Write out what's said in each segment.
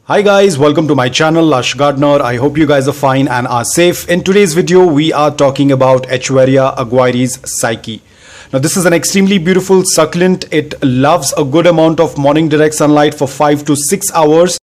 Hi guys, welcome to my channel Lush Gardener. I hope you guys are fine and are safe. In today's video, we are talking about Echeveria Psyche. Now this is an extremely beautiful succulent. It loves a good amount of morning direct sunlight for 5 to 6 hours.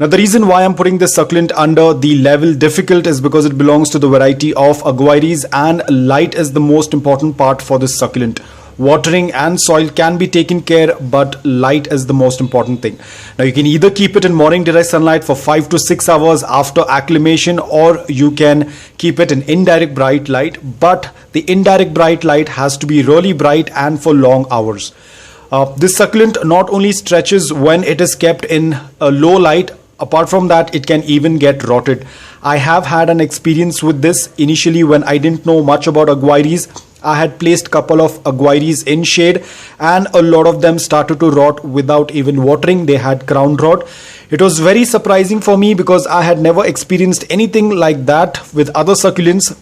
Now the reason why I'm putting this succulent under the level difficult is because it belongs to the variety of Aguiries, and light is the most important part for this succulent. Watering and soil can be taken care, but light is the most important thing. Now you can either keep it in morning direct sunlight for 5 to 6 hours after acclimation, or you can keep it in indirect bright light, but the indirect bright light has to be really bright and for long hours. This succulent not only stretches when it is kept in a low light, apart from that it can even get rotted. I have had an experience with this. Initially, when I didn't know much about Aguiries, I had placed couple of Aguiries in shade and a lot of them started to rot without even watering. They had crown rot. It was very surprising for me because I had never experienced anything like that with other succulents.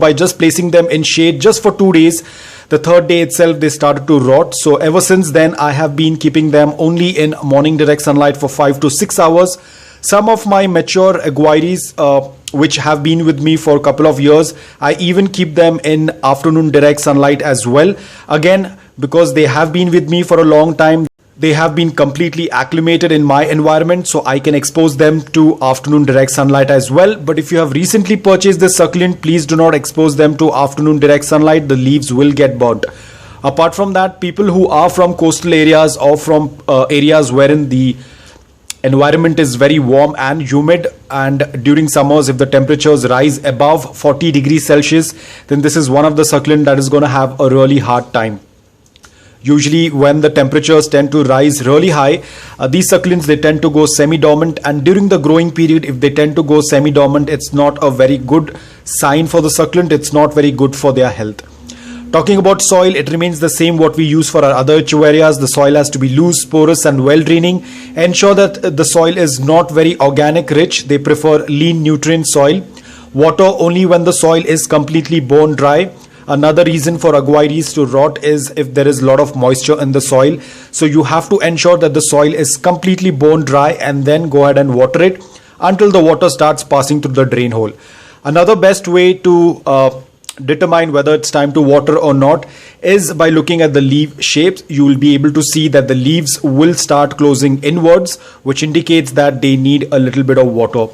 By just placing them in shade just for 2 days, the third day itself they started to rot. So ever since then I have been keeping them only in morning direct sunlight for 5 to 6 hours. Some of my mature Aguiries which have been with me for a couple of years, I even keep them in afternoon direct sunlight as well. Again, because they have been with me for a long time, they have been completely acclimated in my environment, so I can expose them to afternoon direct sunlight as well. But if you have recently purchased this succulent, please do not expose them to afternoon direct sunlight. The leaves will get burnt. Apart from that, people who are from coastal areas or from areas wherein the environment is very warm and humid, and during summers if the temperatures rise above 40 degrees Celsius, then this is one of the succulent that is going to have a really hard time. Usually when the temperatures tend to rise really high, these succulents, they tend to go semi-dormant, and during the growing period, if they tend to go semi-dormant, it's not a very good sign for the succulent. It's not very good for their health. Talking about soil, it remains the same what we use for our other Echeverias. The soil has to be loose, porous and well draining. Ensure that the soil is not very organic rich. They prefer lean nutrient soil. Water only when the soil is completely bone dry. Another reason for Aguiries to rot is if there is a lot of moisture in the soil. So you have to ensure that the soil is completely bone dry and then go ahead and water it until the water starts passing through the drain hole. Another best way to determine whether it's time to water or not is by looking at the leaf shapes. You will be able to see that the leaves will start closing inwards, which indicates that they need a little bit of water.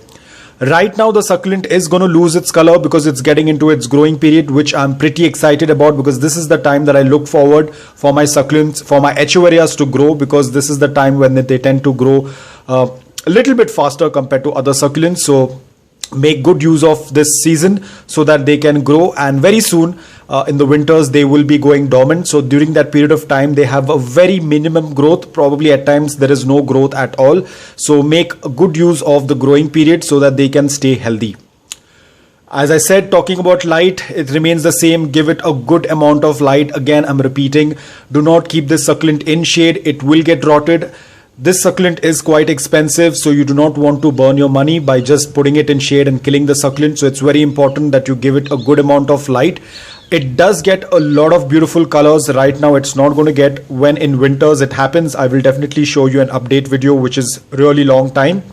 Right now the succulent is going to lose its color because it's getting into its growing period, which I'm pretty excited about, because this is the time that I look forward for my succulents, for my Echeverias to grow, because this is the time when they tend to grow a little bit faster compared to other succulents. So make good use of this season so that they can grow, and very soon in the winters they will be going dormant. So during that period of time they have a very minimum growth. Probably at times there is no growth at all. So make a good use of the growing period so that they can stay healthy. As I said, talking about light, it remains the same. Give it a good amount of light. Again, I'm repeating, do not keep this succulent in shade. It will get rotted. This succulent is quite expensive, so you do not want to burn your money by just putting it in shade and killing the succulent. So it's very important that you give it a good amount of light. It does get a lot of beautiful colors. Right now it's not going to get. When in winters it happens, I will definitely show you an update video, which is really long time.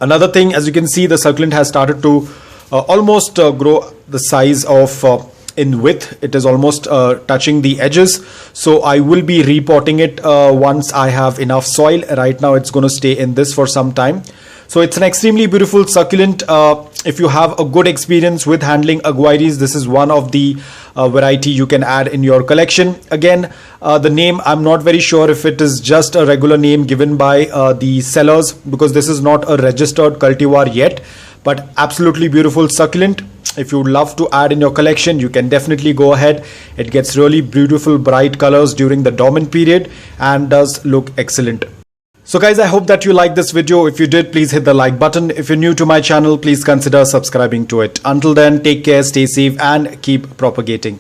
Another thing, as you can see, the succulent has started to almost grow the size of in width. It is almost touching the edges. So I will be repotting it once I have enough soil. Right now it's going to stay in this for some time. So it's an extremely beautiful succulent. If you have a good experience with handling Aguiries, this is one of the variety you can add in your collection. Again, the name, I'm not very sure if it is just a regular name given by the sellers, because this is not a registered cultivar yet, but absolutely beautiful succulent. If you would love to add in your collection, you can definitely go ahead. It gets really beautiful bright colors during the dormant period and does look excellent. So guys, I hope that you liked this video. If you did, please hit the like button. If you're new to my channel, please consider subscribing to it. Until then, take care, stay safe and keep propagating.